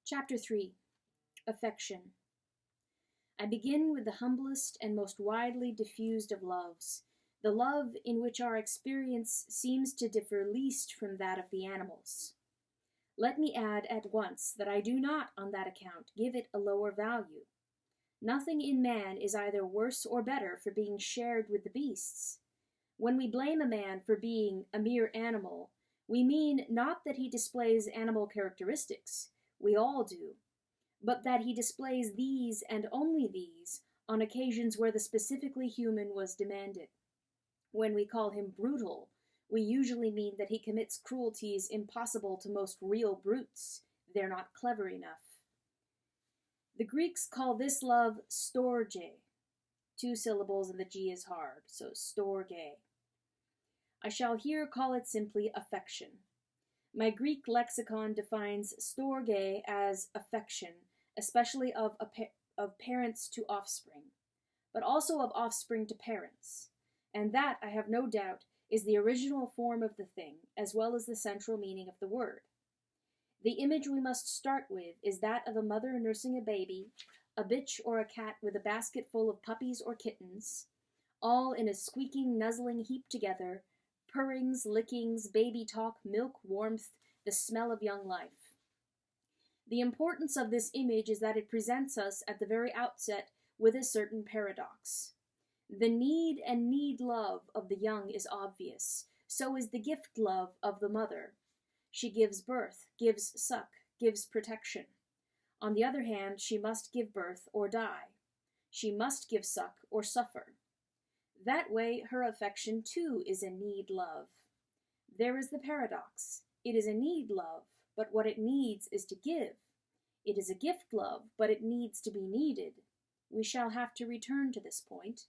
Chapter 3. Affection. I begin with the humblest and most widely diffused of loves, the love in which our experience seems to differ least from that of the animals. Let me add at once that I do not, on that account, give it a lower value. Nothing in man is either worse or better for being shared with the beasts. When we blame a man for being a mere animal, we mean not that he displays animal characteristics, we all do, but that he displays these and only these on occasions where the specifically human was demanded. When we call him brutal, we usually mean that he commits cruelties impossible to most real brutes. They're not clever enough. The Greeks call this love storge. 2 syllables and the G is hard, so storge. I shall here call it simply affection. My Greek lexicon defines storge as affection, especially of parents to offspring, but also of offspring to parents. And that, I have no doubt, is the original form of the thing, as well as the central meaning of the word. The image we must start with is that of a mother nursing a baby, a bitch or a cat with a basket full of puppies or kittens, all in a squeaking, nuzzling heap together, purrings, lickings, baby talk, milk, warmth, the smell of young life. The importance of this image is that it presents us at the very outset with a certain paradox. The need and need love of the young is obvious, so is the gift love of the mother. She gives birth, gives suck, gives protection. On the other hand, she must give birth or die. She must give suck or suffer. That way, her affection too is a need love. There is the paradox. It is a need love, but what it needs is to give. It is a gift love, but it needs to be needed. We shall have to return to this point.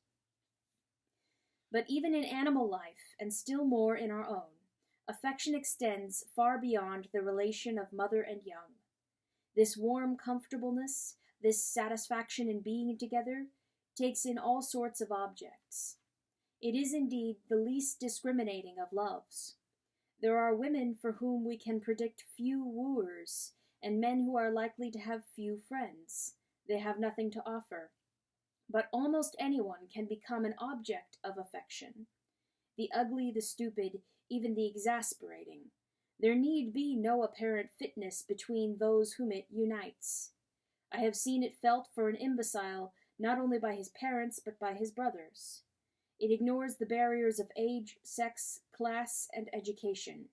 But even in animal life, and still more in our own, affection extends far beyond the relation of mother and young. This warm comfortableness, this satisfaction in being together, takes in all sorts of objects. It is indeed the least discriminating of loves. There are women for whom we can predict few wooers, and men who are likely to have few friends. They have nothing to offer. But almost anyone can become an object of affection. The ugly, the stupid, even the exasperating. There need be no apparent fitness between those whom it unites. I have seen it felt for an imbecile not only by his parents but by his brothers. It ignores the barriers of age, sex, class, and education.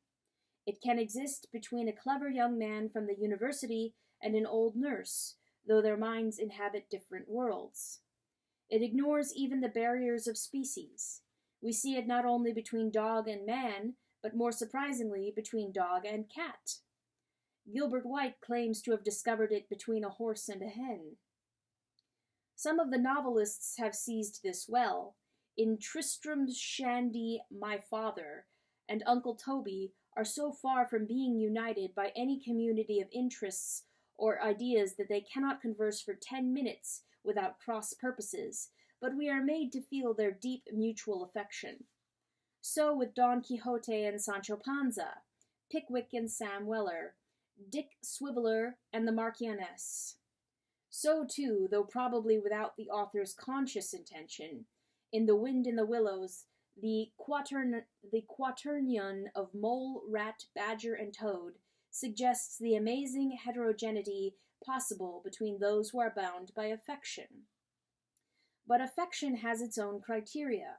It can exist between a clever young man from the university and an old nurse, though their minds inhabit different worlds. It ignores even the barriers of species. We see it not only between dog and man, but more surprisingly between dog and cat. Gilbert White claims to have discovered it between a horse and a hen. Some of the novelists have seized this well. In Tristram Shandy, My Father, and Uncle Toby are so far from being united by any community of interests or ideas that they cannot converse for 10 minutes without cross purposes, but we are made to feel their deep mutual affection. So with Don Quixote and Sancho Panza, Pickwick and Sam Weller, Dick Swiveller and the Marchioness. So too, though probably without the author's conscious intention, in The Wind in the Willows, the quaternion of mole, rat, badger, and toad suggests the amazing heterogeneity possible between those who are bound by affection. But affection has its own criteria.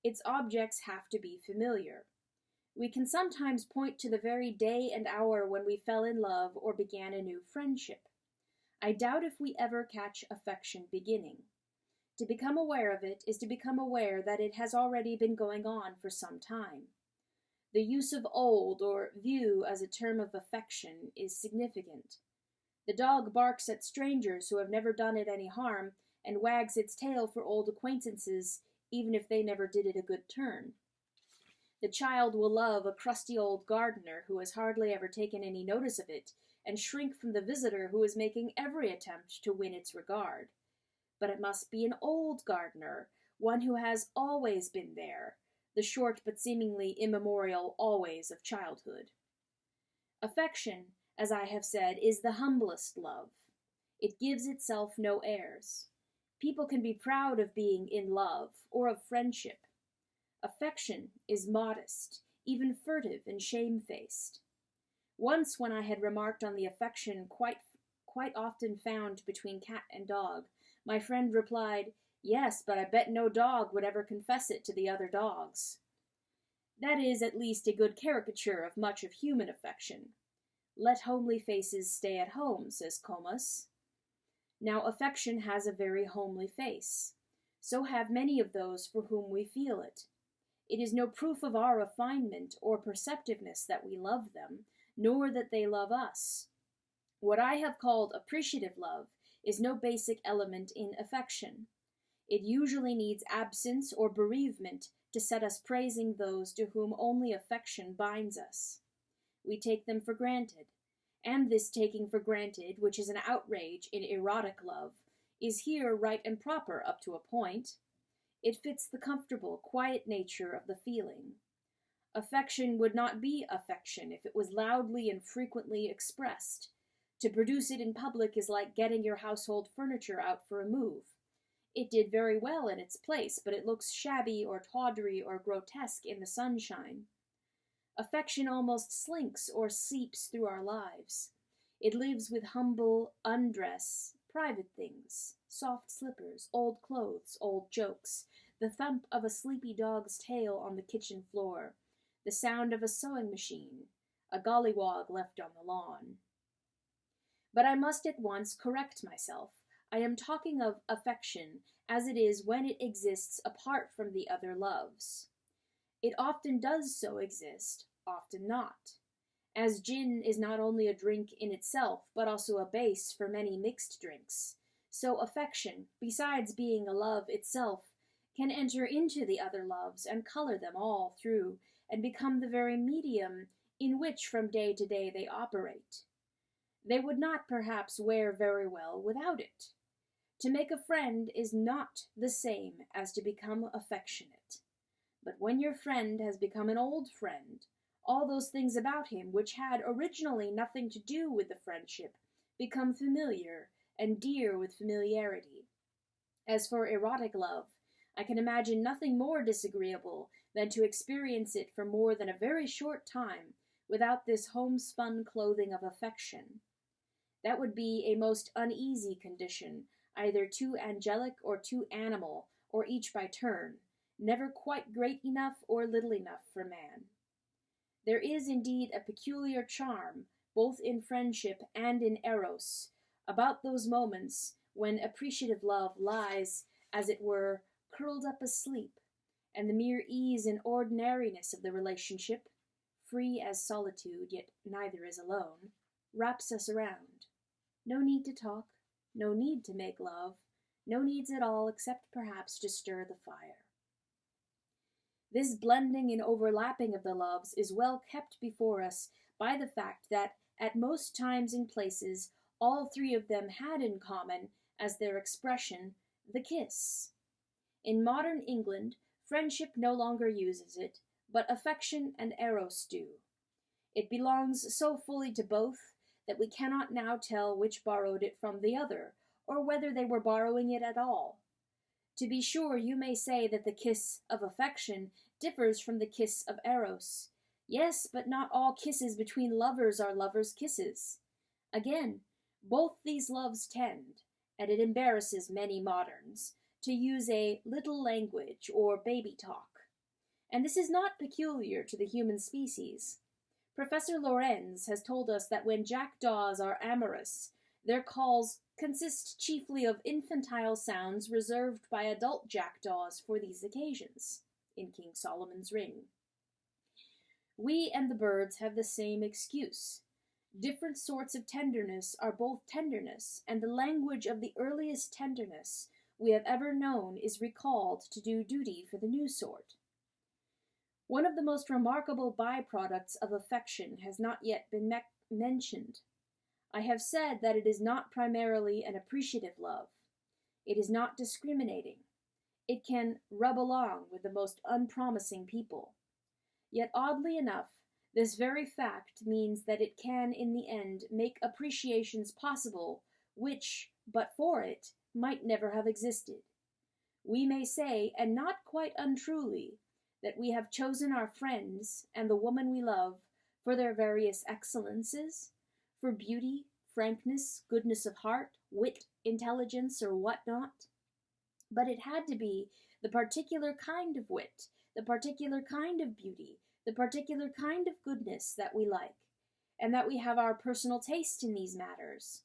Its objects have to be familiar. We can sometimes point to the very day and hour when we fell in love or began a new friendship. I doubt if we ever catch affection beginning. To become aware of it is to become aware that it has already been going on for some time. The use of old or view as a term of affection is significant. The dog barks at strangers who have never done it any harm, and wags its tail for old acquaintances, even if they never did it a good turn. The child will love a crusty old gardener who has hardly ever taken any notice of it, and shrink from the visitor who is making every attempt to win its regard. But it must be an old gardener, one who has always been there, the short but seemingly immemorial always of childhood. Affection, as I have said, is the humblest love. It gives itself no airs. People can be proud of being in love or of friendship. Affection is modest, even furtive and shamefaced. Once, when I had remarked on the affection quite often found between cat and dog, my friend replied, "Yes, but I bet no dog would ever confess it to the other dogs." That is at least a good caricature of much of human affection. Let homely faces stay at home, says Comus. Now affection has a very homely face. So have many of those for whom we feel it. It is no proof of our refinement or perceptiveness that we love them, nor that they love us. What I have called appreciative love is no basic element in affection. It usually needs absence or bereavement to set us praising those to whom only affection binds us. We take them for granted, and this taking for granted, which is an outrage in erotic love, is here right and proper up to a point. It fits the comfortable, quiet nature of the feeling. Affection would not be affection if it was loudly and frequently expressed. To produce it in public is like getting your household furniture out for a move. It did very well in its place, but it looks shabby or tawdry or grotesque in the sunshine. Affection almost slinks or seeps through our lives. It lives with humble undress, private things, soft slippers, old clothes, old jokes, the thump of a sleepy dog's tail on the kitchen floor, the sound of a sewing machine, a gollywog left on the lawn. But I must at once correct myself. I am talking of affection as it is when it exists apart from the other loves. It often does so exist, often not. As gin is not only a drink in itself, but also a base for many mixed drinks, so affection, besides being a love itself, can enter into the other loves and color them all through, and become the very medium in which from day to day they operate. They would not perhaps wear very well without it. To make a friend is not the same as to become affectionate. But when your friend has become an old friend, all those things about him which had originally nothing to do with the friendship become familiar and dear with familiarity. As for erotic love, I can imagine nothing more disagreeable than to experience it for more than a very short time without this homespun clothing of affection. That would be a most uneasy condition, either too angelic or too animal, or each by turn, never quite great enough or little enough for man. There is indeed a peculiar charm, both in friendship and in eros, about those moments when appreciative love lies, as it were, curled up asleep, and the mere ease and ordinariness of the relationship, free as solitude, yet neither is alone, wraps us around. No need to talk, no need to make love, no needs at all except perhaps to stir the fire. This blending and overlapping of the loves is well kept before us by the fact that at most times and places all three of them had in common, as their expression, the kiss. In modern England, friendship no longer uses it, but affection and eros do. It belongs so fully to both that we cannot now tell which borrowed it from the other, or whether they were borrowing it at all. To be sure, you may say that the kiss of affection differs from the kiss of eros. Yes, but not all kisses between lovers are lovers' kisses. Again, both these loves tend, and it embarrasses many moderns, to use a little language or baby talk. And this is not peculiar to the human species. Professor Lorenz has told us that when jackdaws are amorous, their calls consist chiefly of infantile sounds reserved by adult jackdaws for these occasions, in King Solomon's Ring. We and the birds have the same excuse. Different sorts of tenderness are both tenderness, and the language of the earliest tenderness we have ever known is recalled to do duty for the new sort. One of the most remarkable byproducts of affection has not yet been mentioned. I have said that it is not primarily an appreciative love. It is not discriminating. It can rub along with the most unpromising people. Yet oddly enough, This very fact means that it can, in the end, make appreciations possible which, but for it, might never have existed. We may say, and not quite untruly, that we have chosen our friends and the woman we love for their various excellences, for beauty, frankness, goodness of heart, wit, intelligence, or what not. But it had to be the particular kind of wit, the particular kind of beauty, the particular kind of goodness that we like, and that we have our personal taste in these matters.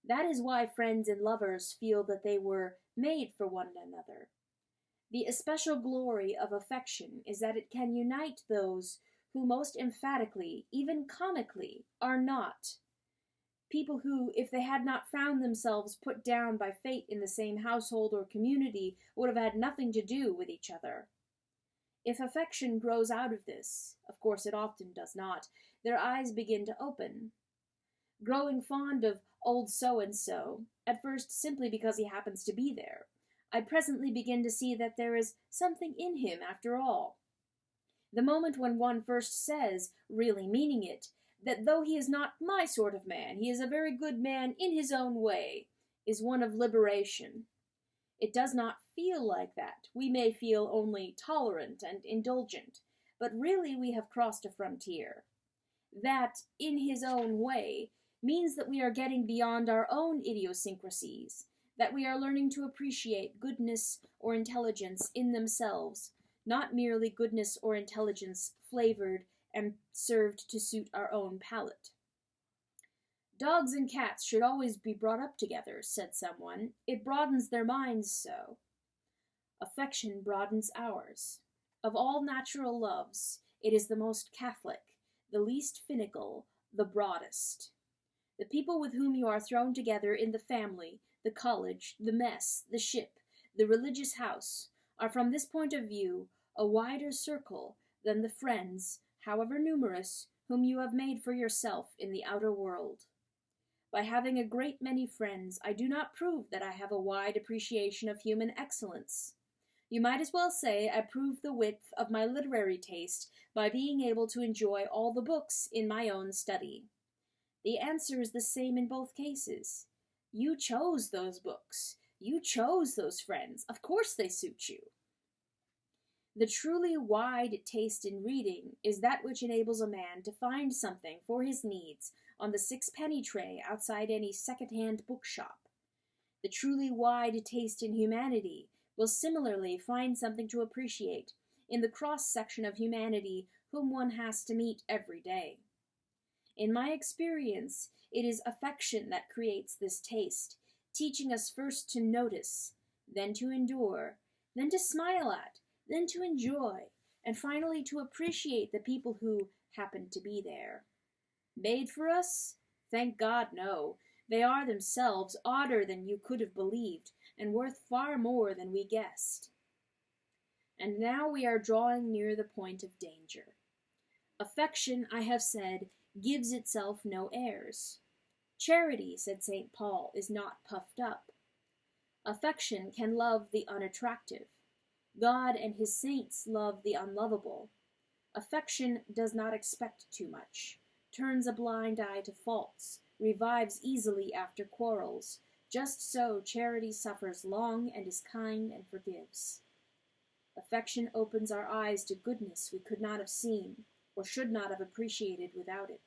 That is why friends and lovers feel that they were made for one another. The especial glory of affection is that it can unite those who most emphatically, even comically, are not. People who, if they had not found themselves put down by fate in the same household or community, would have had nothing to do with each other. If affection grows out of this, of course it often does not, their eyes begin to open. Growing fond of old so-and-so, at first simply because he happens to be there, I presently begin to see that there is something in him after all. The moment when one first says, really meaning it, that though he is not my sort of man, he is a very good man in his own way, is one of liberation. It does not feel like that. We may feel only tolerant and indulgent, but really we have crossed a frontier. That, in his own way, means that we are getting beyond our own idiosyncrasies, that we are learning to appreciate goodness or intelligence in themselves, not merely goodness or intelligence flavored and served to suit our own palate. Dogs and cats should always be brought up together, said someone. It broadens their minds so. Affection broadens ours. Of all natural loves, it is the most catholic, the least finical, the broadest. The people with whom you are thrown together in the family, the college, the mess, the ship, the religious house, are from this point of view a wider circle than the friends, however numerous, whom you have made for yourself in the outer world. By having a great many friends, I do not prove that I have a wide appreciation of human excellence. You might as well say I prove the width of my literary taste by being able to enjoy all the books in my own study. The answer is the same in both cases. You chose those books. You chose those friends. Of course they suit you. The truly wide taste in reading is that which enables a man to find something for his needs on the sixpenny tray outside any second-hand bookshop. The truly wide taste in humanity will similarly find something to appreciate in the cross-section of humanity whom one has to meet every day. In my experience, it is affection that creates this taste, teaching us first to notice, then to endure, then to smile at, then to enjoy, and finally to appreciate the people who happen to be there. Made for us? Thank God, no. They are themselves odder than you could have believed, and worth far more than we guessed. And now we are drawing near the point of danger. Affection, I have said, gives itself no airs. Charity, said St. Paul, is not puffed up. Affection can love the unattractive. God and his saints love the unlovable. Affection does not expect too much, turns a blind eye to faults, revives easily after quarrels. Just so charity suffers long and is kind and forgives. Affection opens our eyes to goodness we could not have seen, or should not have appreciated without it.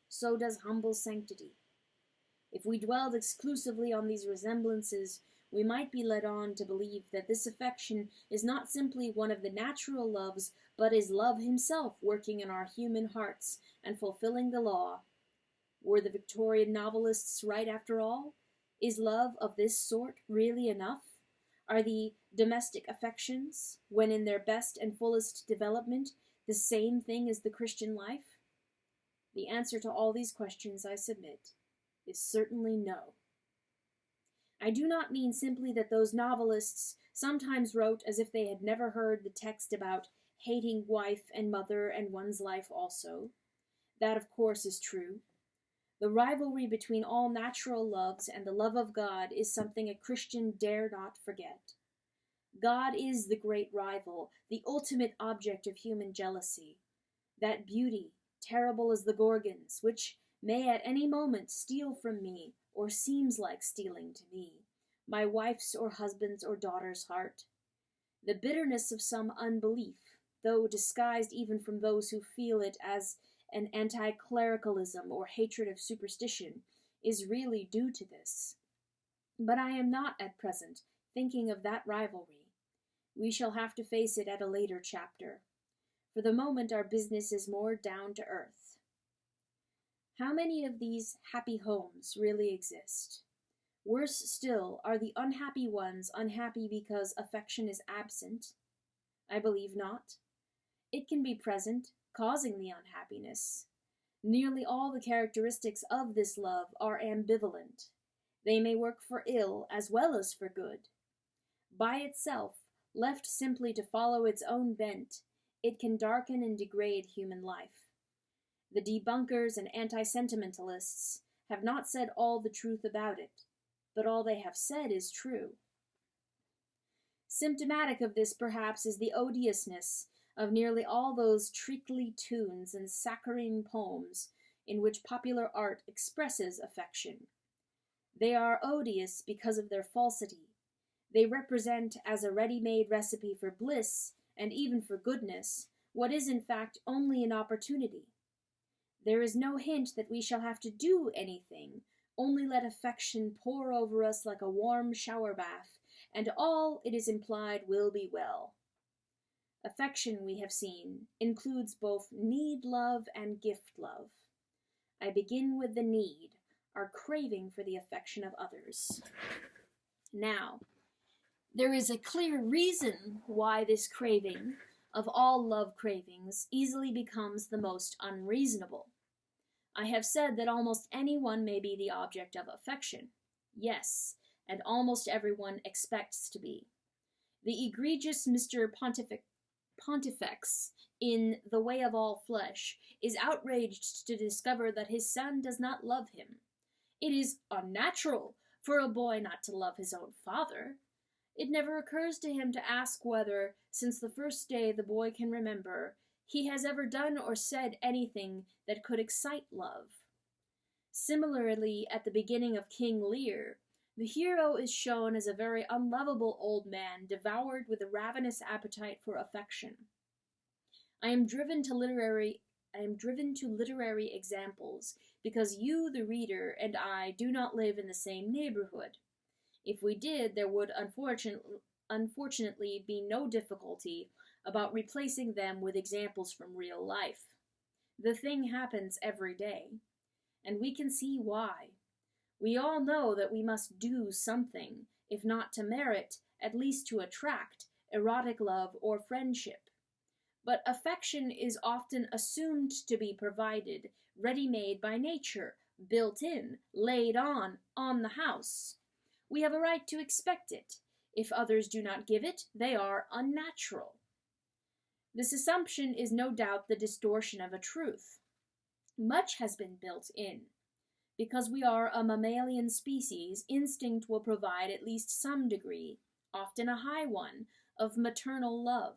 So does humble sanctity. If we dwelled exclusively on these resemblances, we might be led on to believe that this affection is not simply one of the natural loves, but is love himself working in our human hearts and fulfilling the law. Were the Victorian novelists right after all? Is love of this sort really enough? Are the domestic affections, when in their best and fullest development, the same thing as the Christian life? The answer to all these questions, I submit, is certainly no. I do not mean simply that those novelists sometimes wrote as if they had never heard the text about hating wife and mother and one's life also. That, of course, is true. The rivalry between all natural loves and the love of God is something a Christian dare not forget. God is the great rival, the ultimate object of human jealousy. that beauty, terrible as the Gorgons, which may at any moment steal from me, or seems like stealing to me, my wife's or husband's or daughter's heart. The bitterness of some unbelief, though disguised even from those who feel it as an anti-clericalism or hatred of superstition, is really due to this. But I am not at present thinking of that rivalry. We shall have to face it at a later chapter. For the moment our business is more down to earth. How many of these happy homes really exist? Worse still, are the unhappy ones unhappy because affection is absent? I believe not. It can be present, causing the unhappiness. Nearly all the characteristics of this love are ambivalent. They may work for ill as well as for good. By itself, left simply to follow its own bent, it can darken and degrade human life. The debunkers and anti-sentimentalists have not said all the truth about it, but all they have said is true. Symptomatic of this, perhaps, is the odiousness of nearly all those treacly tunes and saccharine poems in which popular art expresses affection. They are odious because of their falsity. They represent as a ready-made recipe for bliss, and even for goodness, what is in fact only an opportunity. There is no hint that we shall have to do anything, only let affection pour over us like a warm shower bath, and all, it is implied, will be well. Affection, we have seen, includes both need love and gift love. I begin with the need, our craving for the affection of others. Now, there is a clear reason why this craving, of all love cravings, easily becomes the most unreasonable. I have said that almost anyone may be the object of affection. Yes, and almost everyone expects to be. The egregious Mr. Pontifex, in The Way of All Flesh, is outraged to discover that his son does not love him. It is unnatural for a boy not to love his own father. It never occurs to him to ask whether, since the first day the boy can remember, he has ever done or said anything that could excite love. Similarly, at the beginning of King Lear, the hero is shown as a very unlovable old man, devoured with a ravenous appetite for affection. I am driven to literary examples because you, the reader, and I do not live in the same neighborhood. If we did, there would unfortunately be no difficulty about replacing them with examples from real life. The thing happens every day, and we can see why. We all know that we must do something, if not to merit, at least to attract, erotic love or friendship. But affection is often assumed to be provided, ready-made by nature, built in, laid on the house. We have a right to expect it. If others do not give it, they are unnatural. This assumption is no doubt the distortion of a truth. Much has been built in. Because we are a mammalian species, instinct will provide at least some degree, often a high one, of maternal love.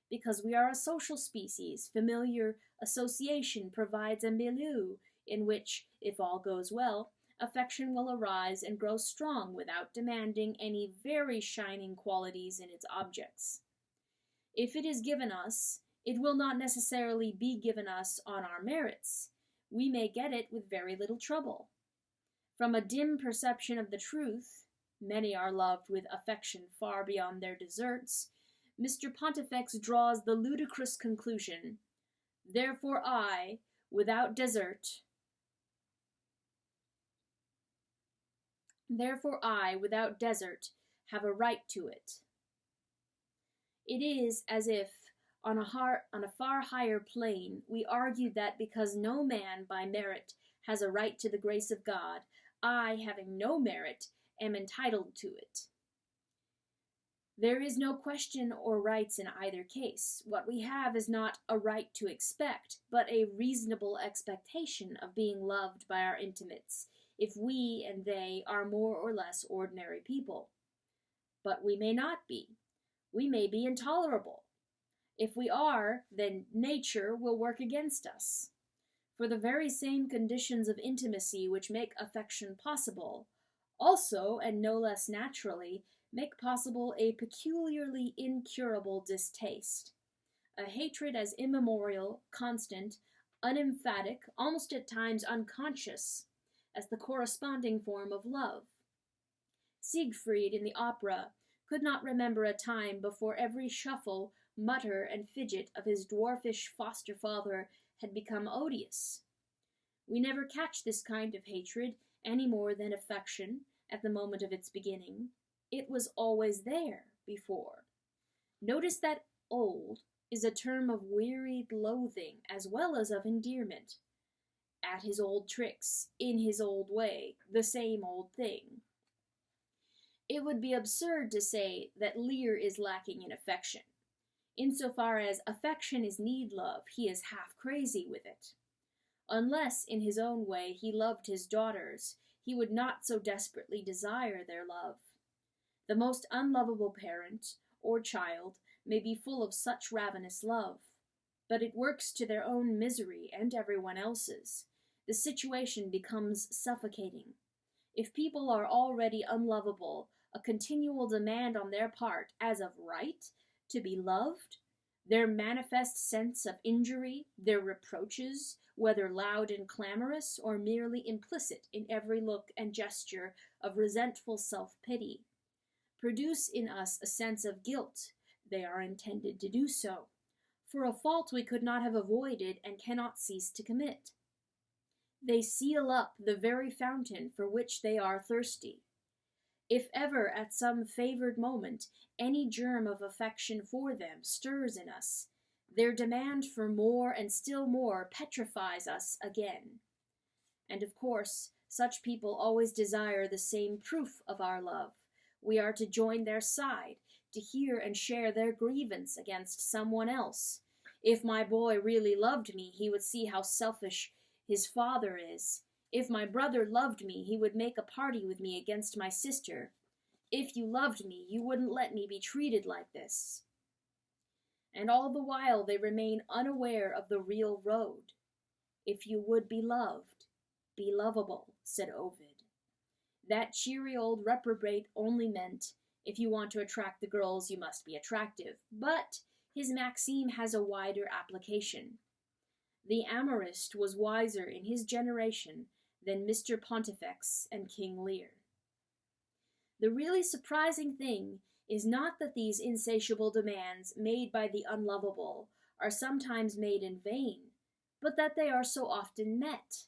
Because we are a social species, familiar association provides a milieu in which, if all goes well, affection will arise and grow strong without demanding any very shining qualities in its objects. If it is given us, it will not necessarily be given us on our merits. We may get it with very little trouble. From a dim perception of the truth, many are loved with affection far beyond their deserts, Mr. Pontifex draws the ludicrous conclusion, Therefore I, without desert, have a right to it. It is as if, on a far higher plane, we argued that because no man by merit has a right to the grace of God, I, having no merit, am entitled to it. There is no question or rights in either case. What we have is not a right to expect, but a reasonable expectation of being loved by our intimates, if we and they are more or less ordinary people. But we may not be. We may be intolerable. If we are, then nature will work against us. For the very same conditions of intimacy which make affection possible, also, and no less naturally, make possible a peculiarly incurable distaste, a hatred as immemorial, constant, unemphatic, almost at times unconscious, as the corresponding form of love. Siegfried in the opera could not remember a time before every shuffle, mutter, and fidget of his dwarfish foster father had become odious. We never catch this kind of hatred any more than affection at the moment of its beginning. It was always there before. Notice that old is a term of wearied loathing as well as of endearment. At his old tricks, in his old way, the same old thing. It would be absurd to say that Lear is lacking in affection. Insofar as affection is need-love, he is half crazy with it. Unless, in his own way, he loved his daughters, he would not so desperately desire their love. The most unlovable parent, or child, may be full of such ravenous love, but it works to their own misery and everyone else's. The situation becomes suffocating. If people are already unlovable, a continual demand on their part, as of right, to be loved, their manifest sense of injury, their reproaches, whether loud and clamorous or merely implicit in every look and gesture of resentful self-pity, produce in us a sense of guilt. They are intended to do so, for a fault we could not have avoided and cannot cease to commit. They seal up the very fountain for which they are thirsty. If ever at some favored moment any germ of affection for them stirs in us, their demand for more and still more petrifies us again. And of course, such people always desire the same proof of our love. We are to join their side, to hear and share their grievance against someone else. If my boy really loved me, he would see how selfish his father is. If my brother loved me, he would make a party with me against my sister. If you loved me, you wouldn't let me be treated like this. And all the while they remain unaware of the real road. If you would be loved, be lovable, said Ovid. That cheery old reprobate only meant, if you want to attract the girls, you must be attractive. But his maxime has a wider application. The amorist was wiser in his generation than Mr. Pontifex and King Lear. The really surprising thing is not that these insatiable demands made by the unlovable are sometimes made in vain, but that they are so often met.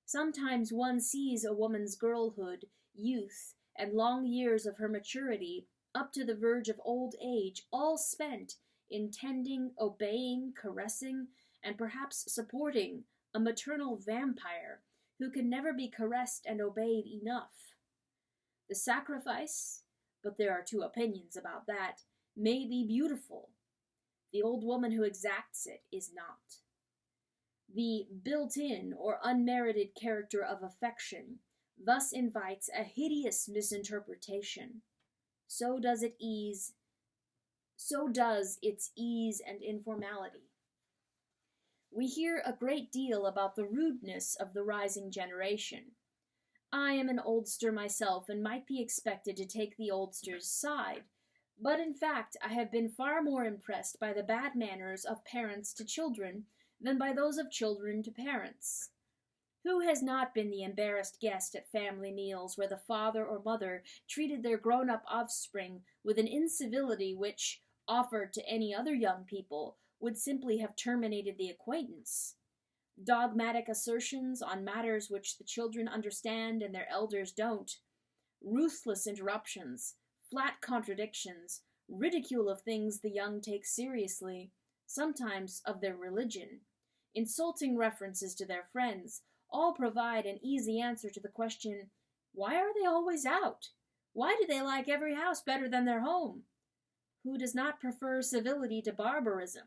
Sometimes one sees a woman's girlhood, youth, and long years of her maturity, up to the verge of old age, all spent in tending, obeying, caressing, and perhaps supporting a maternal vampire who can never be caressed and obeyed enough. The sacrifice, but there are two opinions about that, may be beautiful. The old woman who exacts it is not. The built-in or unmerited character of affection thus invites a hideous misinterpretation. So does its ease and informality. We hear a great deal about the rudeness of the rising generation. I am an oldster myself and might be expected to take the oldster's side, but in fact I have been far more impressed by the bad manners of parents to children than by those of children to parents. Who has not been the embarrassed guest at family meals where the father or mother treated their grown-up offspring with an incivility which, offered to any other young people, would simply have terminated the acquaintance? Dogmatic assertions on matters which the children understand and their elders don't, ruthless interruptions, flat contradictions, ridicule of things the young take seriously, sometimes of their religion, insulting references to their friends, all provide an easy answer to the question, why are they always out? Why do they like every house better than their home? Who does not prefer civility to barbarism?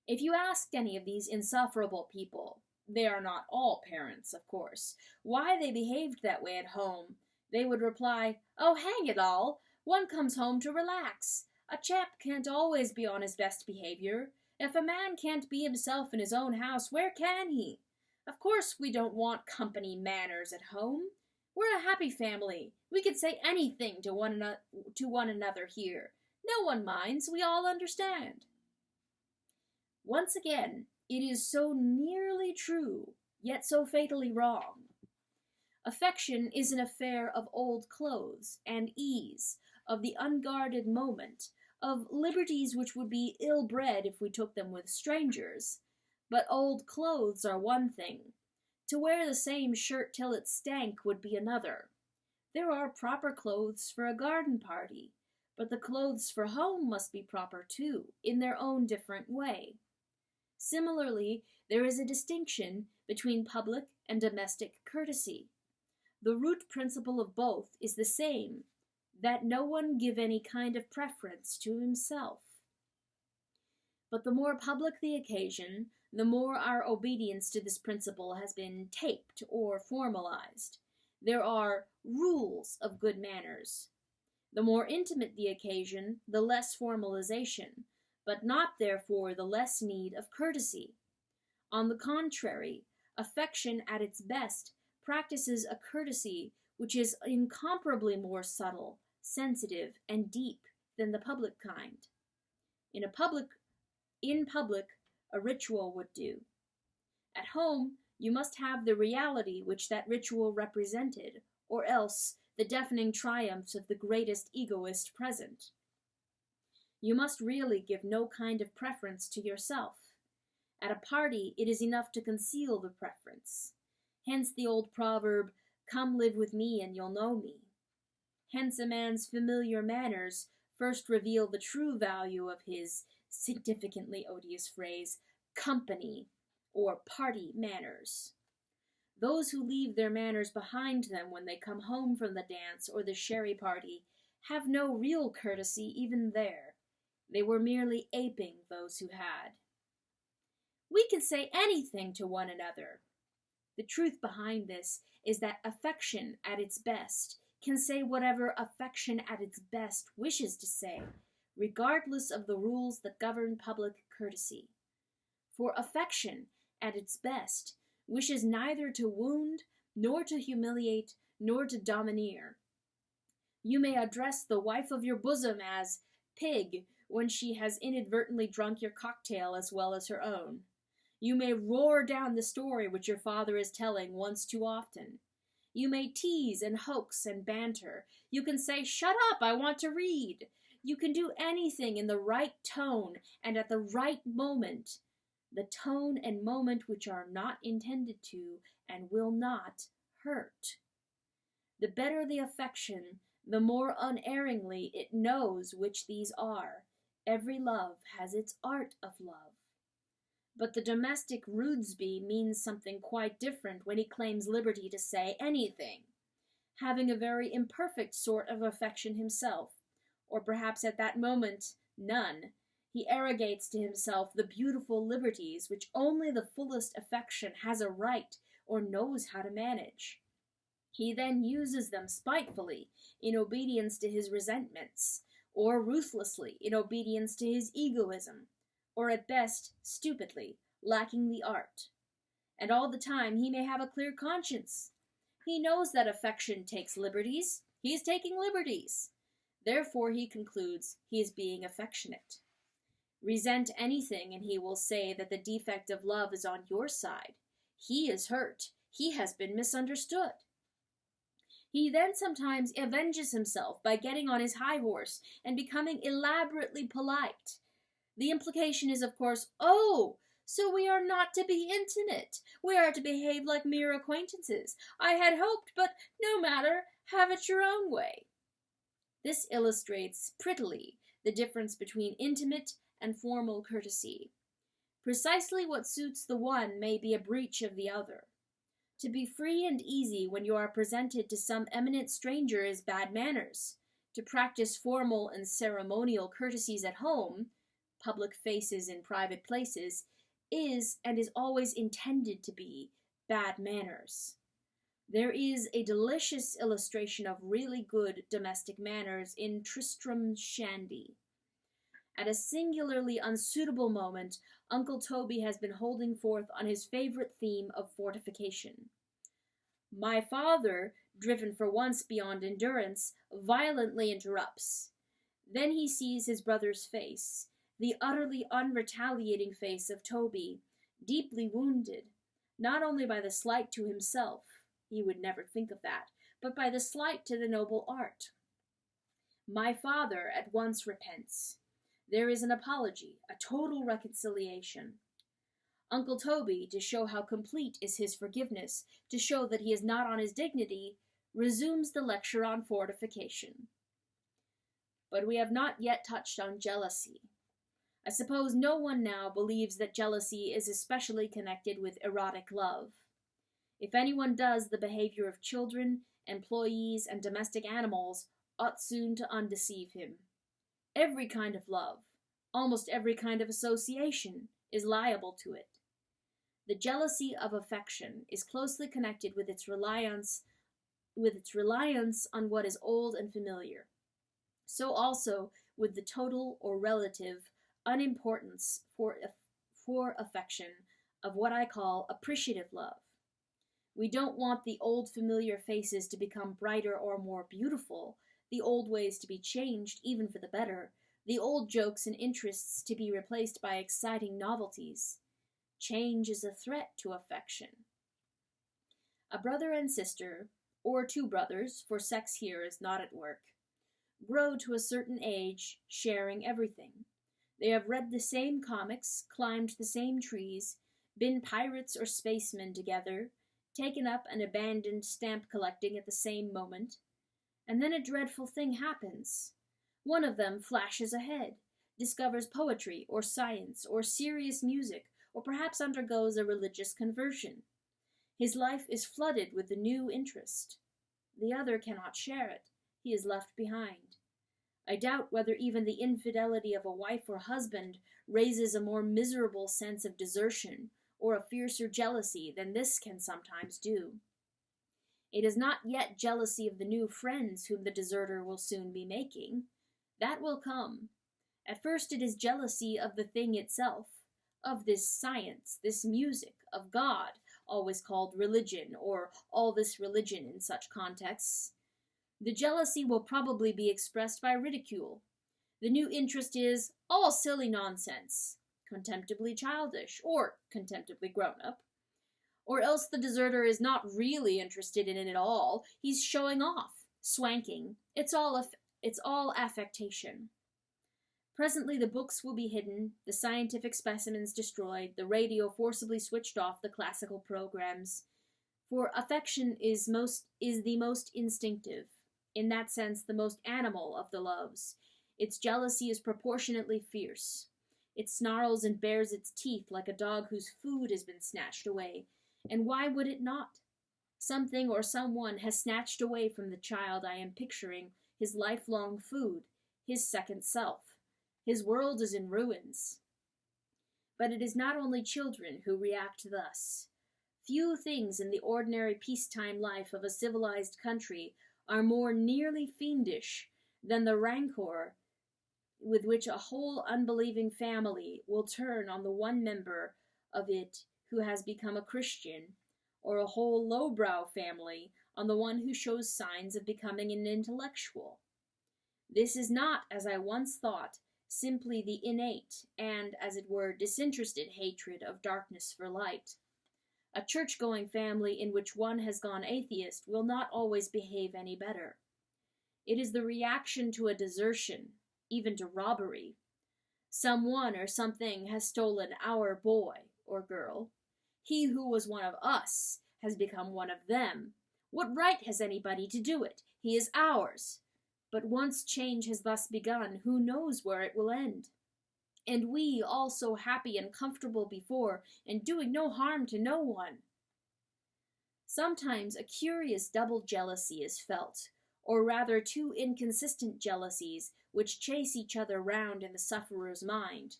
If you asked any of these insufferable people, they are not all parents, of course, why they behaved that way at home, they would reply, oh, hang it all, one comes home to relax. A chap can't always be on his best behavior. If a man can't be himself in his own house, where can he? Of course we don't want company manners at home. We're a happy family. We can say anything to one another here. No one minds. We all understand. Once again, it is so nearly true, yet so fatally wrong. Affection is an affair of old clothes and ease, of the unguarded moment, of liberties which would be ill-bred if we took them with strangers. But old clothes are one thing. To wear the same shirt till it stank would be another. There are proper clothes for a garden party, but the clothes for home must be proper too, in their own different way. Similarly, there is a distinction between public and domestic courtesy. The root principle of both is the same, that no one give any kind of preference to himself. But the more public the occasion, the more our obedience to this principle has been taped or formalized. There are rules of good manners. The more intimate the occasion, the less formalization, but not therefore the less need of courtesy. On the contrary, affection at its best practices a courtesy which is incomparably more subtle, sensitive, and deep than the public kind. In public, a ritual would do. At home, you must have the reality which that ritual represented, or else the deafening triumphs of the greatest egoist present. You must really give no kind of preference to yourself. At a party, it is enough to conceal the preference. Hence the old proverb, "Come live with me and you'll know me." Hence a man's familiar manners first reveal the true value of his significantly odious phrase, company, or party manners. Those who leave their manners behind them when they come home from the dance or the sherry party have no real courtesy even there. They were merely aping those who had. We can say anything to one another. The truth behind this is that affection at its best can say whatever affection at its best wishes to say, regardless of the rules that govern public courtesy. For affection, at its best, wishes neither to wound, nor to humiliate, nor to domineer. You may address the wife of your bosom as pig when she has inadvertently drunk your cocktail as well as her own. You may roar down the story which your father is telling once too often. You may tease and hoax and banter. You can say, "Shut up, I want to read." You can do anything in the right tone and at the right moment. The tone and moment which are not intended to and will not hurt. The better the affection, the more unerringly it knows which these are. Every love has its art of love. But the domestic Rudesby means something quite different when he claims liberty to say anything, having a very imperfect sort of affection himself, or perhaps at that moment none. He arrogates to himself the beautiful liberties which only the fullest affection has a right or knows how to manage. He then uses them spitefully, in obedience to his resentments, or ruthlessly, in obedience to his egoism, or at best, stupidly, lacking the art. And all the time he may have a clear conscience. He knows that affection takes liberties. He is taking liberties. Therefore, he concludes, he is being affectionate. Resent anything, and he will say that the defect of love is on your side. He is hurt. He has been misunderstood. He then sometimes avenges himself by getting on his high horse and becoming elaborately polite. The implication is, of course, "Oh, so we are not to be intimate. We are to behave like mere acquaintances. I had hoped, but no matter, have it your own way." This illustrates prettily the difference between intimate and formal courtesy. Precisely what suits the one may be a breach of the other. To be free and easy when you are presented to some eminent stranger is bad manners. To practice formal and ceremonial courtesies at home, public faces in private places, is and is always intended to be bad manners. There is a delicious illustration of really good domestic manners in Tristram Shandy. At a singularly unsuitable moment, Uncle Toby has been holding forth on his favorite theme of fortification. My father, driven for once beyond endurance, violently interrupts. Then he sees his brother's face, the utterly unretaliating face of Toby, deeply wounded, not only by the slight to himself, he would never think of that, but by the slight to the noble art. My father at once repents. There is an apology, a total reconciliation. Uncle Toby, to show how complete is his forgiveness, to show that he is not on his dignity, resumes the lecture on fortification. But we have not yet touched on jealousy. I suppose no one now believes that jealousy is especially connected with erotic love. If anyone does, the behavior of children, employees, and domestic animals ought soon to undeceive him. Every kind of love, almost every kind of association, is liable to it. The jealousy of affection is closely connected with its reliance on what is old and familiar. So also with the total or relative unimportance for affection of what I call appreciative love. We don't want the old familiar faces to become brighter or more beautiful, the old ways to be changed, even for the better, the old jokes and interests to be replaced by exciting novelties. Change is a threat to affection. A brother and sister, or two brothers, for sex here is not at work, grow to a certain age, sharing everything. They have read the same comics, climbed the same trees, been pirates or spacemen together, taken up and abandoned stamp collecting at the same moment. And then a dreadful thing happens. One of them flashes ahead, discovers poetry or science or serious music, or perhaps undergoes a religious conversion. His life is flooded with the new interest. The other cannot share it. He is left behind. I doubt whether even the infidelity of a wife or husband raises a more miserable sense of desertion or a fiercer jealousy than this can sometimes do. It is not yet jealousy of the new friends whom the deserter will soon be making. That will come. At first it is jealousy of the thing itself, of this science, this music, of God, always called religion, or all this religion in such contexts. The jealousy will probably be expressed by ridicule. The new interest is all silly nonsense, contemptibly childish, or contemptibly grown-up. Or else the deserter is not really interested in it at all. He's showing off, swanking. It's all affectation. Presently the books will be hidden, the scientific specimens destroyed, the radio forcibly switched off the classical programs. For affection is the most instinctive, in that sense the most animal of the loves. Its jealousy is proportionately fierce. It snarls and bares its teeth like a dog whose food has been snatched away. And why would it not? Something or someone has snatched away from the child I am picturing his lifelong food, his second self. His world is in ruins. But it is not only children who react thus. Few things in the ordinary peacetime life of a civilized country are more nearly fiendish than the rancor with which a whole unbelieving family will turn on the one member of it who has become a Christian, or a whole lowbrow family on the one who shows signs of becoming an intellectual. This is not, as I once thought, simply the innate and, as it were, disinterested hatred of darkness for light. A church-going family in which one has gone atheist will not always behave any better. It is the reaction to a desertion, even to robbery. Someone or something has stolen our boy or girl. He who was one of us has become one of them. What right has anybody to do it? He is ours. But once change has thus begun, who knows where it will end? And we, all so happy and comfortable before, and doing no harm to no one. Sometimes a curious double jealousy is felt, or rather two inconsistent jealousies which chase each other round in the sufferer's mind.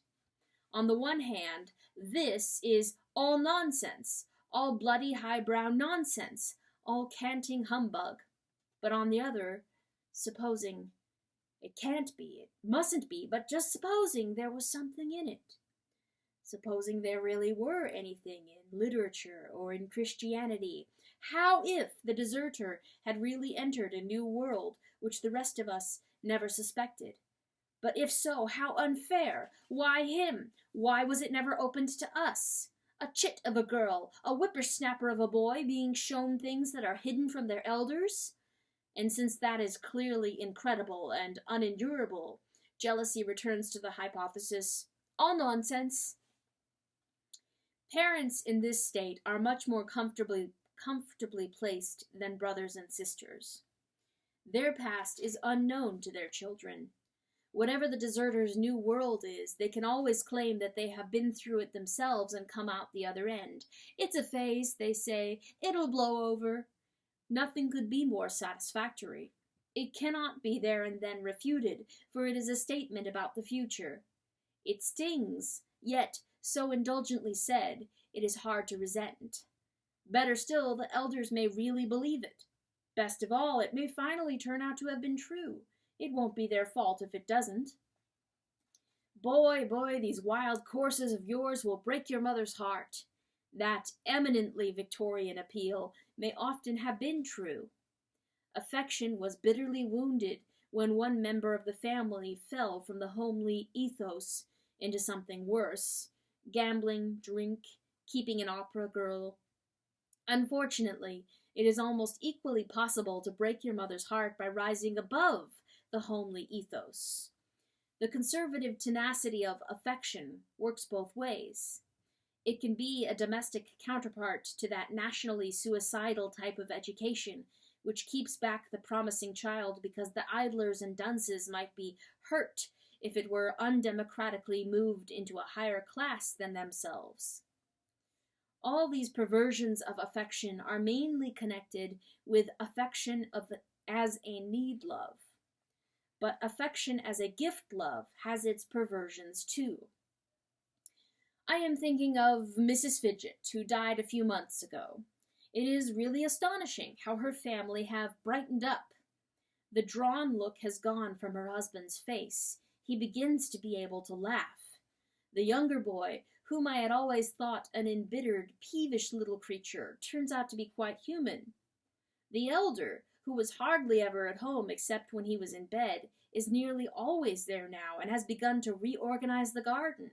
On the one hand, this is all nonsense, all bloody highbrow nonsense, all canting humbug. But on the other, supposing It can't be, it mustn't be, but just supposing there was something in it. Supposing there really were anything in literature or in Christianity, how if the deserter had really entered a new world which the rest of us never suspected? But if so, how unfair! Why him? Why was it never opened to us? A chit of a girl, a whippersnapper of a boy, being shown things that are hidden from their elders? And since that is clearly incredible and unendurable, jealousy returns to the hypothesis, all nonsense. Parents in this state are much more comfortably placed than brothers and sisters. Their past is unknown to their children. Whatever the deserter's new world is, they can always claim that they have been through it themselves and come out the other end. It's a phase, they say. It'll blow over. Nothing could be more satisfactory. It cannot be there and then refuted, for it is a statement about the future. It stings, yet, so indulgently said, it is hard to resent. Better still, the elders may really believe it. Best of all, it may finally turn out to have been true. It won't be their fault if it doesn't. Boy, these wild courses of yours will break your mother's heart. That eminently Victorian appeal may often have been true. Affection was bitterly wounded when one member of the family fell from the homely ethos into something worse: gambling, drink, keeping an opera girl. Unfortunately, it is almost equally possible to break your mother's heart by rising above the homely ethos. The conservative tenacity of affection works both ways. It can be a domestic counterpart to that nationally suicidal type of education which keeps back the promising child because the idlers and dunces might be hurt if it were undemocratically moved into a higher class than themselves. All these perversions of affection are mainly connected with affection as a need love. But affection as a gift love has its perversions too. I am thinking of Mrs. Fidget, who died a few months ago. It is really astonishing how her family have brightened up. The drawn look has gone from her husband's face. He begins to be able to laugh. The younger boy, whom I had always thought an embittered, peevish little creature, turns out to be quite human. The elder, who was hardly ever at home except when he was in bed, is nearly always there now and has begun to reorganize the garden.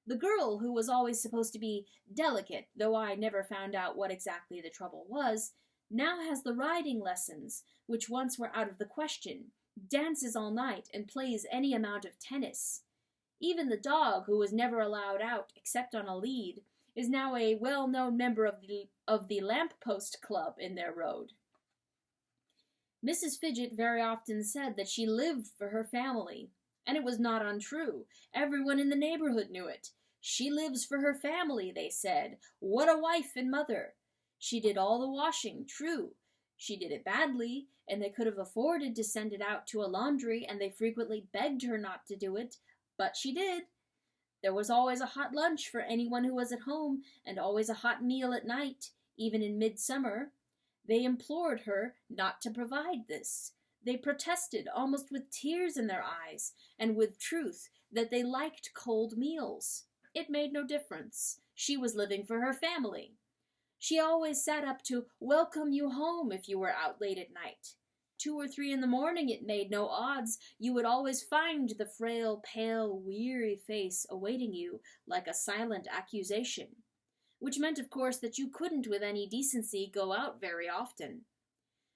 The girl, who was always supposed to be delicate, though I never found out what exactly the trouble was, now has the riding lessons, which once were out of the question, dances all night, and plays any amount of tennis. Even the dog, who was never allowed out except on a lead, is now a well-known member of the lamp-post club in their road. Mrs. Fidget very often said that she lived for her family, and it was not untrue. Everyone in the neighborhood knew it. She lives for her family, they said. What a wife and mother! She did all the washing, true. She did it badly, and they could have afforded to send it out to a laundry, and they frequently begged her not to do it, but she did. There was always a hot lunch for anyone who was at home, and always a hot meal at night, even in midsummer. They implored her not to provide this. They protested, almost with tears in their eyes, and with truth, that they liked cold meals. It made no difference. She was living for her family. She always sat up to welcome you home if you were out late at night. 2 or 3 in the morning, it made no odds. You would always find the frail, pale, weary face awaiting you like a silent accusation, which meant, of course, that you couldn't with any decency go out very often.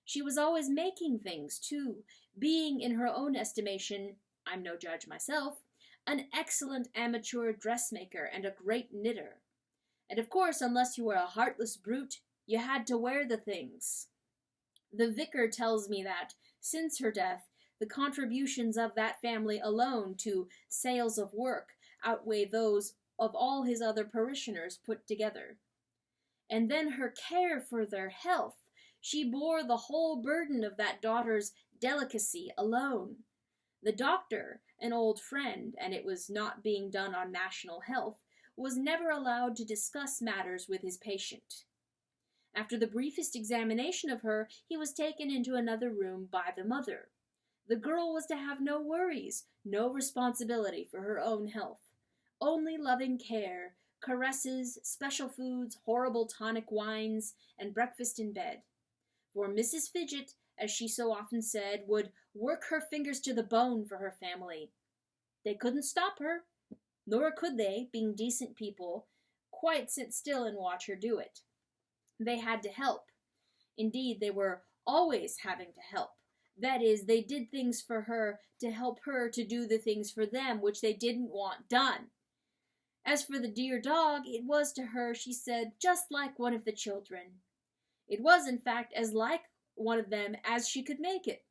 She was always making things, too, being, in her own estimation, I'm no judge myself, an excellent amateur dressmaker and a great knitter. And of course, unless you were a heartless brute, you had to wear the things. The vicar tells me that, since her death, the contributions of that family alone to sales of work outweigh those of all his other parishioners put together. And then her care for their health. She bore the whole burden of that daughter's delicacy alone. The doctor, an old friend, and it was not being done on national health, was never allowed to discuss matters with his patient. After the briefest examination of her, he was taken into another room by the mother. The girl was to have no worries, no responsibility for her own health. Only loving care, caresses, special foods, horrible tonic wines, and breakfast in bed. For Mrs. Fidget, as she so often said, would work her fingers to the bone for her family. They couldn't stop her, nor could they, being decent people, quite sit still and watch her do it. They had to help. Indeed, they were always having to help. That is, they did things for her to help her to do the things for them which they didn't want done. As for the dear dog, it was to her, she said, just like one of the children. It was, in fact, as like one of them as she could make it.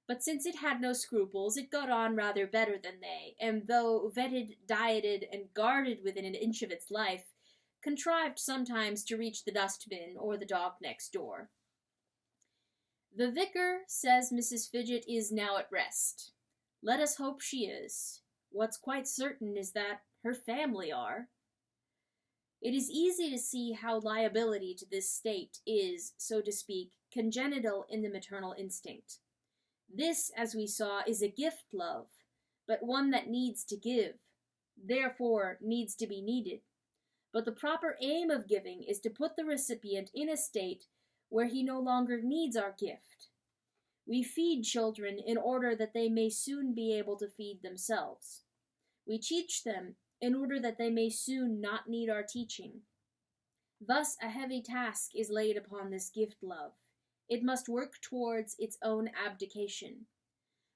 But since it had no scruples, it got on rather better than they, and though vetted, dieted, and guarded within an inch of its life, contrived sometimes to reach the dustbin or the dog next door. The vicar, says Mrs. Fidget, is now at rest. Let us hope she is. What's quite certain is that her family are. It is easy to see how liability to this state is, so to speak, congenital in the maternal instinct. This, as we saw, is a gift love, but one that needs to give, therefore needs to be needed. But the proper aim of giving is to put the recipient in a state where he no longer needs our gift. We feed children in order that they may soon be able to feed themselves. We teach them in order that they may soon not need our teaching. Thus a heavy task is laid upon this gift love. It must work towards its own abdication.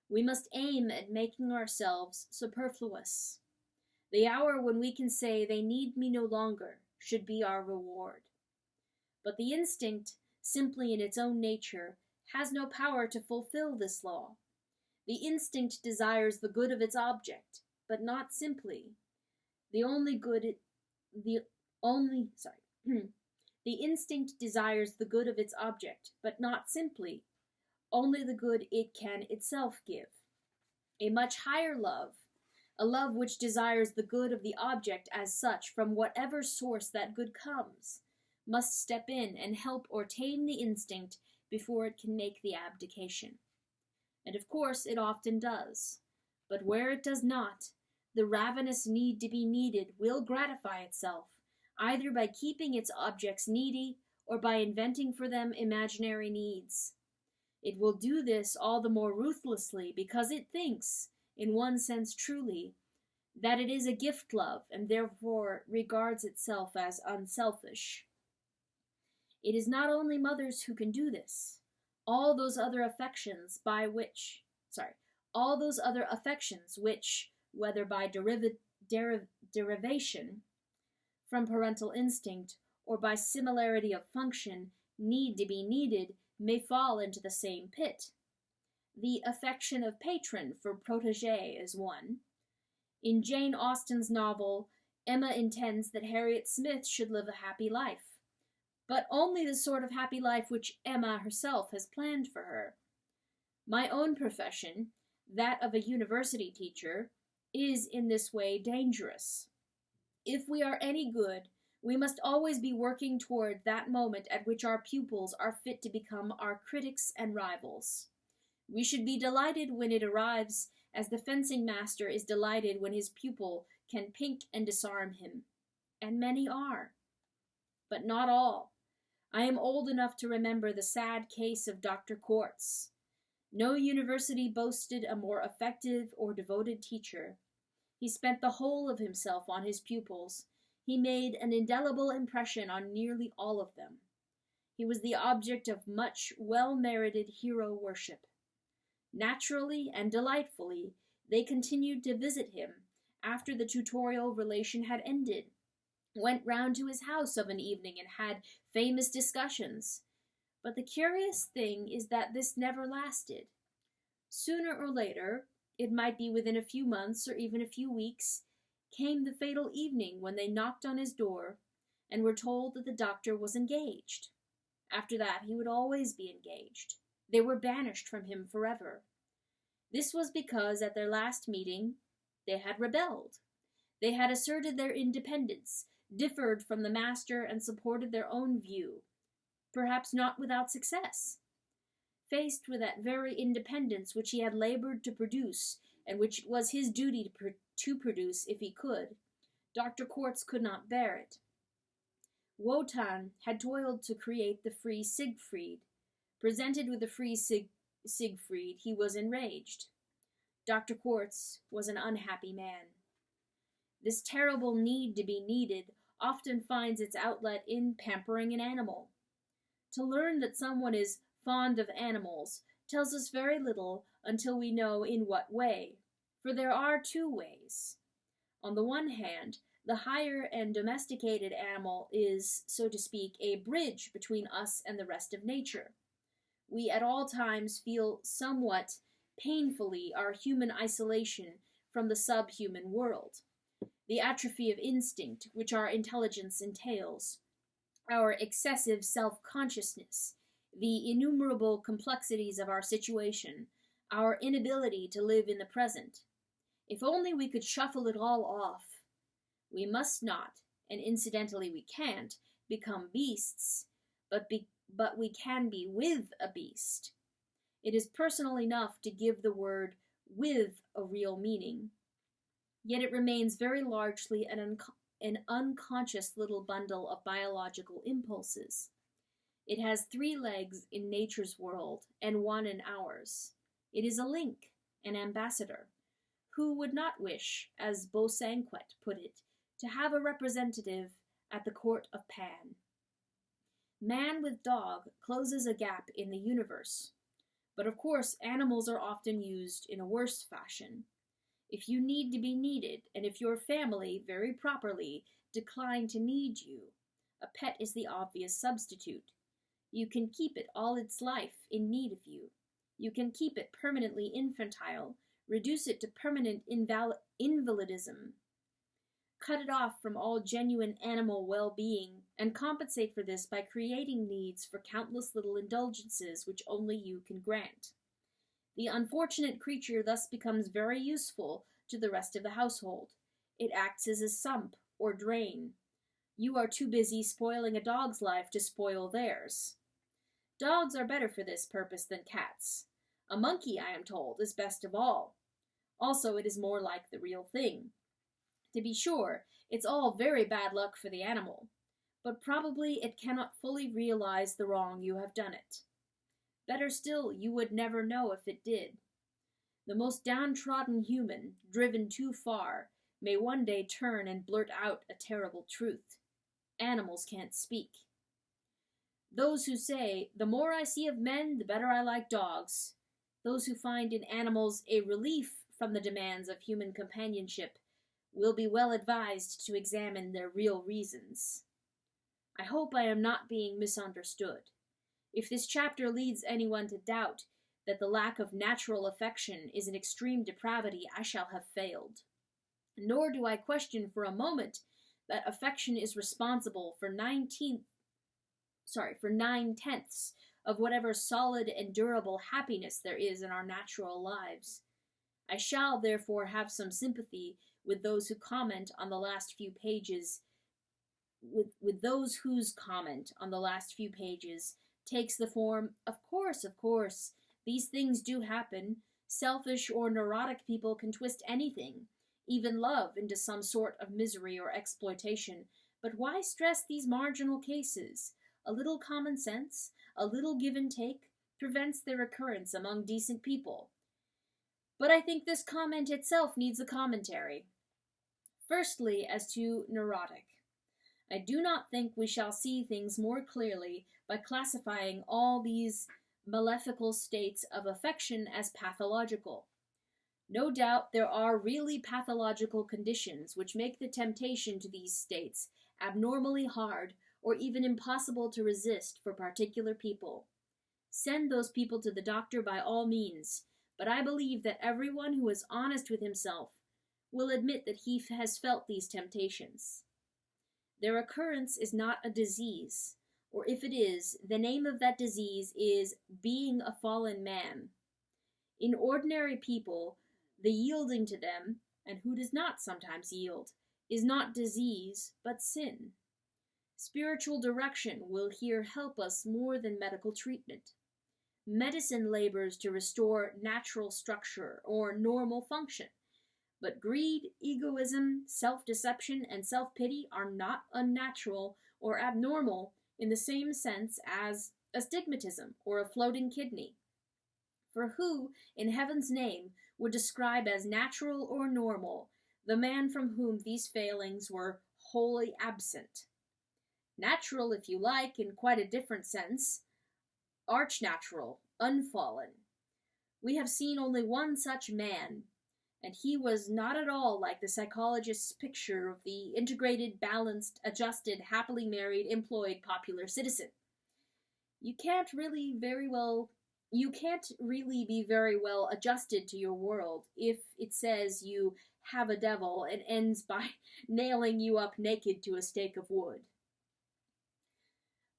We must aim at making ourselves superfluous. The hour when we can say, they need me no longer, should be our reward. But the instinct, simply in its own nature, has no power to fulfill this law. The instinct desires the good of its object, but not simply. The instinct desires the good of its object, but not simply, only the good it can itself give. A much higher love, a love which desires the good of the object as such from whatever source that good comes, must step in and help or tame the instinct before it can make the abdication. And of course it often does. But where it does not, the ravenous need to be needed will gratify itself, either by keeping its objects needy or by inventing for them imaginary needs. It will do this all the more ruthlessly because it thinks, in one sense truly, that it is a gift love and therefore regards itself as unselfish. It is not only mothers who can do this. All those other affections which, whether by derivation from parental instinct or by similarity of function, need to be needed, may fall into the same pit. The affection of patron for protégé is one. In Jane Austen's novel, Emma intends that Harriet Smith should live a happy life, but only the sort of happy life which Emma herself has planned for her. My own profession, that of a university teacher, is in this way dangerous. If we are any good, we must always be working toward that moment at which our pupils are fit to become our critics and rivals. We should be delighted when it arrives, as the fencing master is delighted when his pupil can pink and disarm him. And many are. But not all. I am old enough to remember the sad case of Dr. Quartz. No university boasted a more effective or devoted teacher. He spent the whole of himself on his pupils. He made an indelible impression on nearly all of them. He was the object of much well-merited hero worship. Naturally and delightfully, they continued to visit him after the tutorial relation had ended, went round to his house of an evening and had famous discussions. But the curious thing is that this never lasted. Sooner or later, it might be within a few months or even a few weeks, came the fatal evening when they knocked on his door and were told that the doctor was engaged. After that, he would always be engaged. They were banished from him forever. This was because at their last meeting they had rebelled. They had asserted their independence, differed from the master, and supported their own view, perhaps not without success. faced with that very independence which he had labored to produce, and which it was his duty to produce if he could, Dr. Quartz could not bear it. Wotan had toiled to create the free Siegfried. Presented with the free Siegfried, he was enraged. Dr. Quartz was an unhappy man. This terrible need to be needed often finds its outlet in pampering an animal. To learn that someone is fond of animals tells us very little until we know in what way, for there are two ways. On the one hand, the higher and domesticated animal is, so to speak, a bridge between us and the rest of nature. We at all times feel somewhat painfully our human isolation from the subhuman world, the atrophy of instinct which our intelligence entails, our excessive self-consciousness, the innumerable complexities of our situation, our inability to live in the present. If only we could shuffle it all off. We must not, and incidentally we can't, become beasts, but we can be with a beast. It is personal enough to give the word with a real meaning, yet it remains very largely an unconscious little bundle of biological impulses. It has 3 legs in nature's world and 1 in ours. It is a link, an ambassador. Who would not wish, as Bosanquet put it, to have a representative at the court of Pan? Man with dog closes a gap in the universe. But of course, animals are often used in a worse fashion. If you need to be needed, and if your family, very properly, decline to need you, a pet is the obvious substitute. You can keep it all its life in need of you. You can keep it permanently infantile, reduce it to permanent invalidism, cut it off from all genuine animal well-being, and compensate for this by creating needs for countless little indulgences which only you can grant. The unfortunate creature thus becomes very useful to the rest of the household. It acts as a sump or drain. You are too busy spoiling a dog's life to spoil theirs. Dogs are better for this purpose than cats. A monkey, I am told, is best of all. Also, it is more like the real thing. To be sure, it's all very bad luck for the animal, but probably it cannot fully realize the wrong you have done it. Better still, you would never know if it did. The most downtrodden human, driven too far, may one day turn and blurt out a terrible truth. Animals can't speak. Those who say, "The more I see of men, the better I like dogs," those who find in animals a relief from the demands of human companionship, will be well advised to examine their real reasons. I hope I am not being misunderstood. If this chapter leads anyone to doubt that the lack of natural affection is an extreme depravity, I shall have failed. Nor do I question for a moment that affection is responsible for 9/10 of whatever solid and durable happiness there is in our natural lives. I shall therefore have some sympathy with those who comment on the last few pages, with those whose comment on the last few pages takes the form, of course, these things do happen. Selfish or neurotic people can twist anything, even love, into some sort of misery or exploitation. But why stress these marginal cases? A little common sense, a little give and take, prevents their occurrence among decent people. But I think this comment itself needs a commentary. Firstly, as to neurotic. I do not think we shall see things more clearly by classifying all these malefical states of affection as pathological. No doubt there are really pathological conditions which make the temptation to these states abnormally hard or even impossible to resist for particular people. Send those people to the doctor by all means, but I believe that everyone who is honest with himself will admit that he has felt these temptations. Their occurrence is not a disease, or if it is, the name of that disease is being a fallen man. In ordinary people, the yielding to them, and who does not sometimes yield, is not disease, but sin. Spiritual direction will here help us more than medical treatment. Medicine labors to restore natural structure or normal function. But greed, egoism, self-deception, and self-pity are not unnatural or abnormal in the same sense as astigmatism or a floating kidney. For who, in heaven's name, would describe as natural or normal the man from whom these failings were wholly absent? Natural, if you like, in quite a different sense. Arch-natural, unfallen. We have seen only one such man, and he was not at all like the psychologist's picture of the integrated, balanced, adjusted, happily married, employed, popular citizen. You can't really be very well adjusted to your world if it says you have a devil and ends by nailing you up naked to a stake of wood.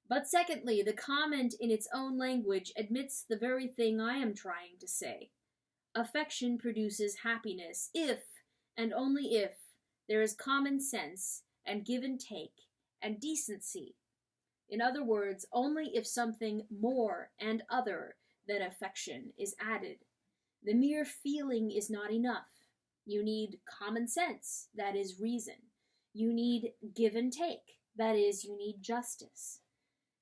But secondly, the comment in its own language admits the very thing I am trying to say. Affection produces happiness if, and only if, there is common sense and give and take and decency. In other words, only if something more and other than affection is added. The mere feeling is not enough. You need common sense, that is reason. You need give and take, that is, you need justice.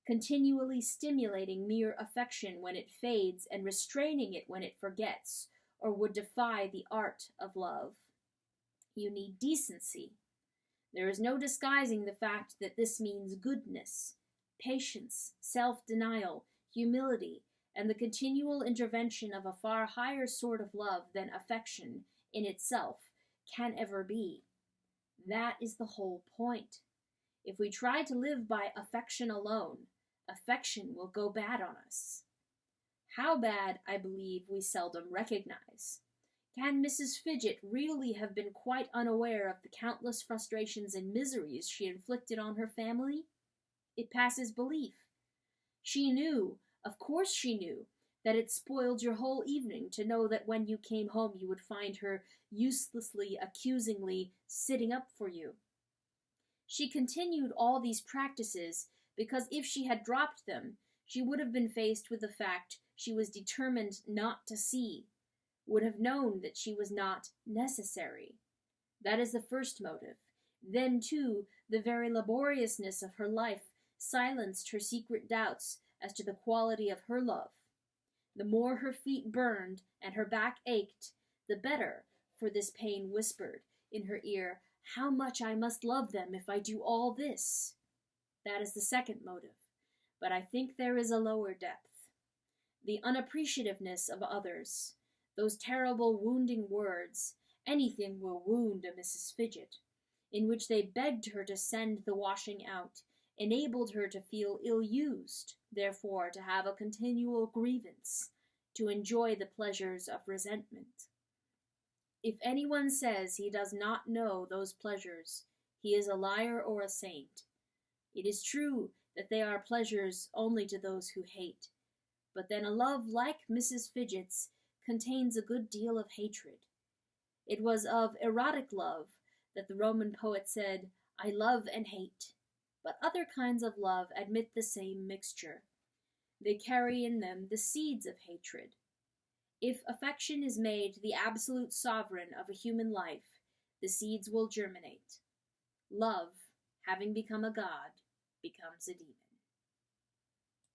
Continually stimulating mere affection when it fades and restraining it when it forgets or would defy the art of love. You need decency. There is no disguising the fact that this means goodness, patience, self-denial, humility, and the continual intervention of a far higher sort of love than affection in itself can ever be. That is the whole point. If we try to live by affection alone, affection will go bad on us. How bad, I believe, we seldom recognize. Can Mrs. Fidget really have been quite unaware of the countless frustrations and miseries she inflicted on her family? It passes belief. She knew, of course she knew, that it spoiled your whole evening to know that when you came home you would find her uselessly, accusingly sitting up for you. She continued all these practices because if she had dropped them, she would have been faced with the fact she was determined not to see, would have known that she was not necessary. That is the first motive. Then, too, the very laboriousness of her life silenced her secret doubts as to the quality of her love. The more her feet burned and her back ached, the better, for this pain whispered in her ear, "How much I must love them if I do all this." That is the second motive, but I think there is a lower depth. The unappreciativeness of others, those terrible wounding words, anything will wound a Mrs. Fidget, in which they begged her to send the washing out, enabled her to feel ill-used, therefore to have a continual grievance, to enjoy the pleasures of resentment. If anyone says he does not know those pleasures, he is a liar or a saint. It is true that they are pleasures only to those who hate, but then a love like Mrs. Fidget's contains a good deal of hatred. It was of erotic love that the Roman poet said, "I love and hate," but other kinds of love admit the same mixture. They carry in them the seeds of hatred. If affection is made the absolute sovereign of a human life, the seeds will germinate. Love, having become a god, becomes a demon.